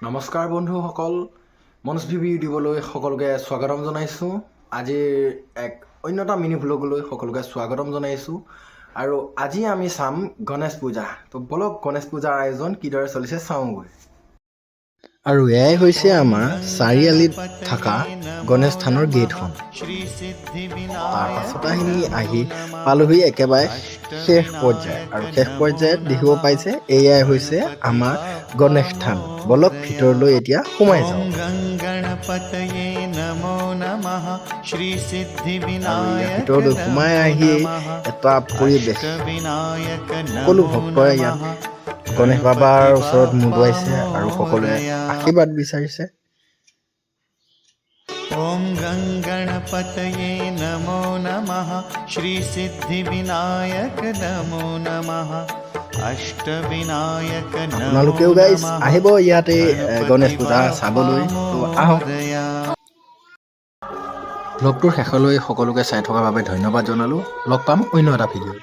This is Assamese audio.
নমস্কাৰ বন্ধুসকল, মনোজ ভিভি ইউটিউবলৈ সকলোকে স্বাগতম জনাইছোঁ। আজিৰ এক অন্যতম মিনি ভ্লগলৈ সকলোকে স্বাগতম জনাইছোঁ। আৰু আজি আমি চাম গণেশ পূজা। তো বলক গণেশ পূজাৰ আয়োজন কিদৰে চলিছে চাওঁগৈ। আৰু এয়াই হৈছে আমাৰ চাৰিআলিত থকা গণেশ থানৰ গেটখন। তাৰপাছত আহি পালোহি একেবাৰে শেষ পৰ্যায়, আৰু শেষ পৰ্যায়ত দেখিব পাইছে এয়াই হৈছে আমাৰ গণেশ থান। বলক ভিতৰলৈ এতিয়া সোমাই যাওঁ। ভিতৰলৈ সোমাই আহি এটা পৰিৱেশ, সকলো ভক্তই ইয়াত গণেশ বাবাৰ ওচৰত মূৰ দোৱাইছে আৰু সকলোৱে আশীৰ্বাদ বিচাৰিছে। ওম গং গণপতয়ে নমো নমঃ শ্রী সিদ্ধি বিনায়ক নমো নমঃ অষ্টবিনায়ক আপোনালোকেও গাইজ আহিব ইয়াতে গণেশ পূজা চাবলৈ। তো আহক। ব্লগটোৰ শেষলৈ সকলোকে চাই থকাৰ বাবে ধন্যবাদ জনালোঁ। লগ পাম অন্য এটা ভিডিঅ'ত।